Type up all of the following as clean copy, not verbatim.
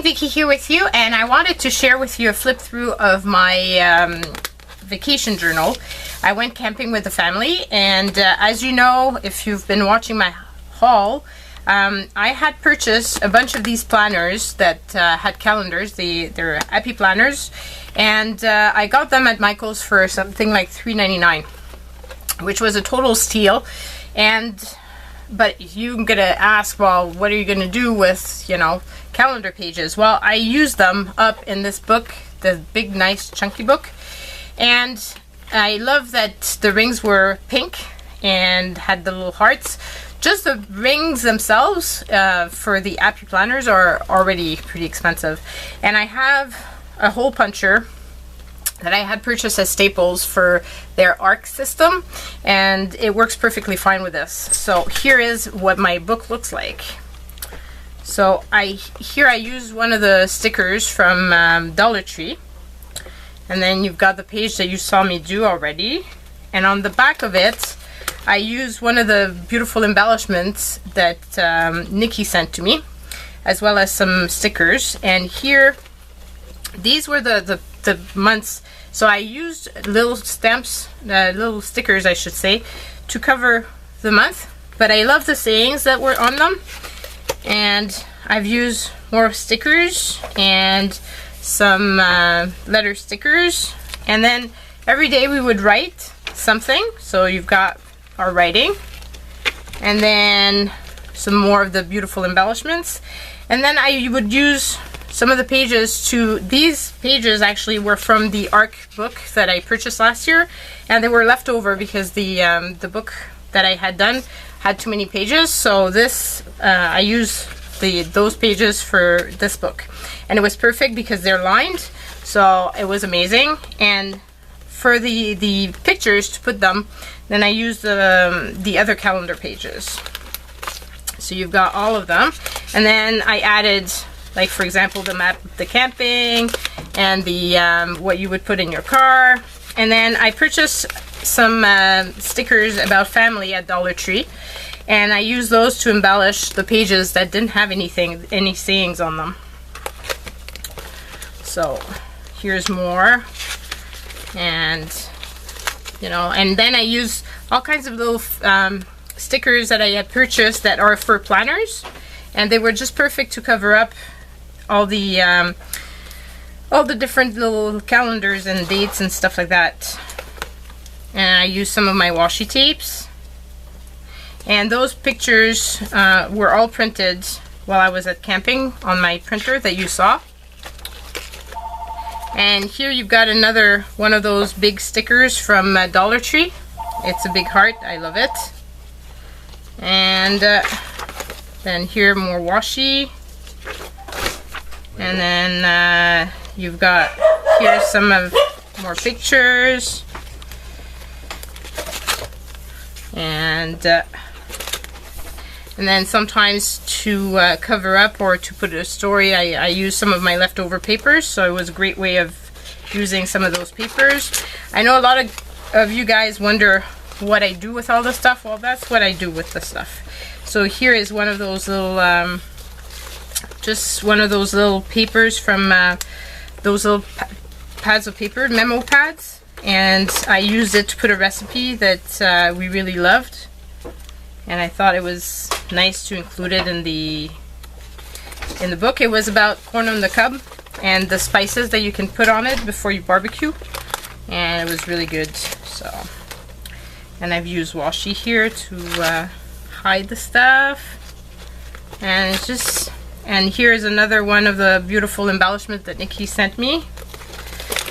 morning, Vicky here with you, and I wanted to share with you a flip through of my vacation journal. I went camping with the family, and as you know, if you've been watching my haul, I had purchased a bunch of these planners that had calendars. They're happy planners, and I got them at Michael's for something like $3.99, which was a total steal. But you're gonna ask, well, what are you gonna do with, you know, calendar pages? Well, I used them up in this book, the big, nice, chunky book, and I love that the rings were pink and had the little hearts. Just the rings themselves for the Appy planners are already pretty expensive, and I have a hole puncher that I had purchased as Staples for their ARC system, and it works perfectly fine with this. So here is what my book looks like. So I use one of the stickers from Dollar Tree, and then you've got the page that you saw me do already, and on the back of it I use one of the beautiful embellishments that Nikki sent to me, as well as some stickers. And here, these were the months. So I used little stamps, little stickers I should say, to cover the month, but I love the sayings that were on them, and I've used more stickers and some letter stickers, and then every day we would write something. So you've got our writing, and then some more of the beautiful embellishments, and then I would use some of the pages these pages actually were from the ARC book that I purchased last year, and they were left over because the book that I had done had too many pages. So this I used those pages for this book, and it was perfect because they're lined, so it was amazing. And for the pictures to put them, then I used the other calendar pages. So you've got all of them, and then I added, like, for example, the map of the camping and the what you would put in your car. And then I purchased some stickers about family at Dollar Tree, and I used those to embellish the pages that didn't have any sayings on them. So here's more, and you know, and then I use all kinds of little stickers that I had purchased that are for planners, and they were just perfect to cover up all the different little calendars and dates and stuff like that. And I used some of my washi tapes, and those pictures were all printed while I was at camping on my printer that you saw. And here you've got another one of those big stickers from Dollar Tree. It's a big heart. I love it. And then here more washi. And then you've got here's some of more pictures, and then sometimes to cover up or to put a story, I use some of my leftover papers. So it was a great way of using some of those papers. I know a lot of you guys wonder what I do with all this stuff. Well, that's what I do with the stuff. So here is one of those little just one of those little papers from those little pads of paper, memo pads, and I used it to put a recipe that we really loved, and I thought it was nice to include it in the book. It was about corn on the cob and the spices that you can put on it before you barbecue, and it was really good. So, and I've used washi here to hide the stuff, and it's just. And here's another one of the beautiful embellishments that Nikki sent me.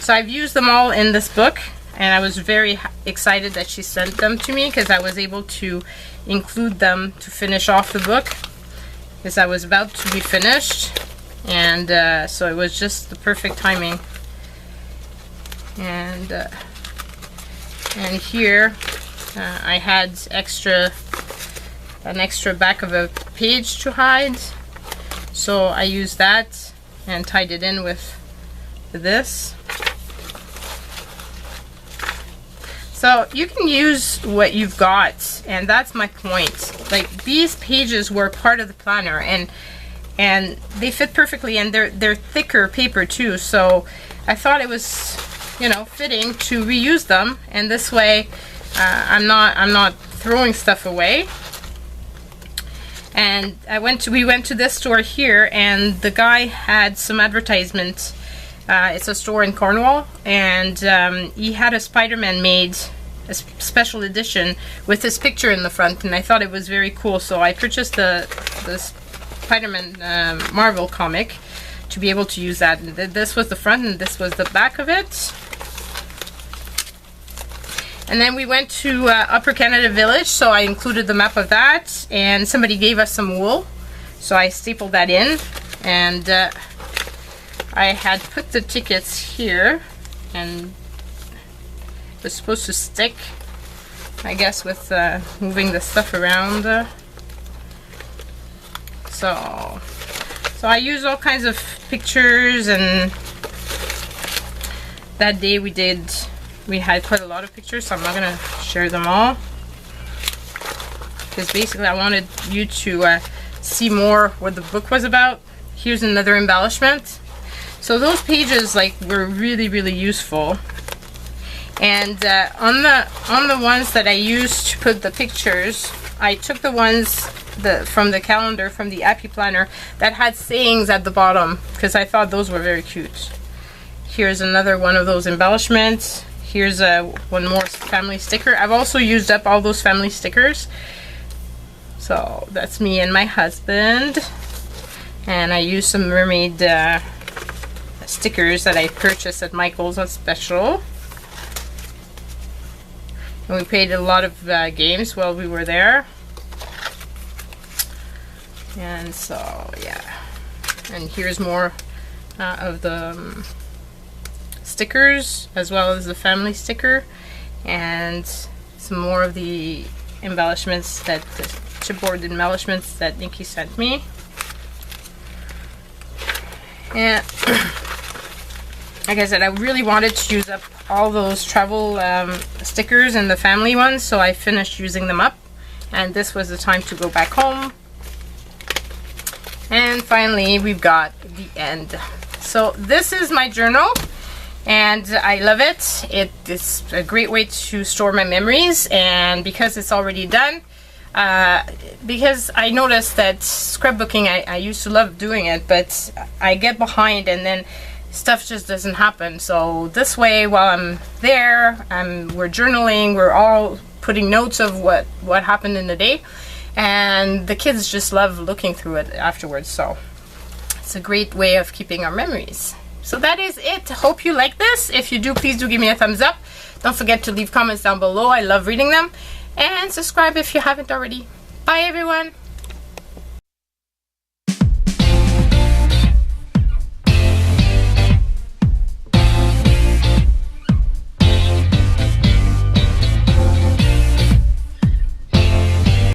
So I've used them all in this book, and I was very excited that she sent them to me, because I was able to include them to finish off the book, because I was about to be finished, and so it was just the perfect timing. And here I had an extra back of a page to hide. So I used that and tied it in with this. So you can use what you've got, and that's my point. Like, these pages were part of the planner, and and they fit perfectly, and they're thicker paper too, so I thought it was, you know, fitting to reuse them, and this way I'm not throwing stuff away. And we went to this store here, and the guy had some advertisement. It's a store in Cornwall, and he had a Spider-Man made, a special edition with his picture in the front, and I thought it was very cool, so I purchased the Spider-Man Marvel comic to be able to use that. And this was the front, and this was the back of it. And then we went to Upper Canada Village, so I included the map of that, and somebody gave us some wool, so I stapled that in, and I had put the tickets here, and it was supposed to stick, I guess, with moving the stuff around. So I used all kinds of pictures, and that day we had quite a lot of pictures, so I'm not going to share them all, because basically I wanted you to see more what the book was about. Here's another embellishment. So those pages were really useful, and on the ones that I used to put the pictures, I took the ones from the calendar, from the Happy Planner, that had sayings at the bottom, because I thought those were very cute. Here's another one of those embellishments. Here's one more family sticker. I've also used up all those family stickers. So that's me and my husband. And I used some mermaid stickers that I purchased at Michael's on special. And we played a lot of games while we were there. And so, yeah. And here's more of the stickers, as well as the family sticker, and some more of the embellishments, the chipboard embellishments that Nikki sent me. And like I said, I really wanted to use up all those travel stickers and the family ones, so I finished using them up, and this was the time to go back home. And finally, we've got the end. So this is my journal, and I love it. It's a great way to store my memories, and because it's already done, because I noticed that scrapbooking, I used to love doing it, but I get behind and then stuff just doesn't happen. So this way, while I'm there, we're journaling, we're all putting notes of what happened in the day, and the kids just love looking through it afterwards. So it's a great way of keeping our memories. So that is it. Hope you like this. If you do, please do give me a thumbs up. Don't forget to leave comments down below. I love reading them. And subscribe if you haven't already. Bye, everyone.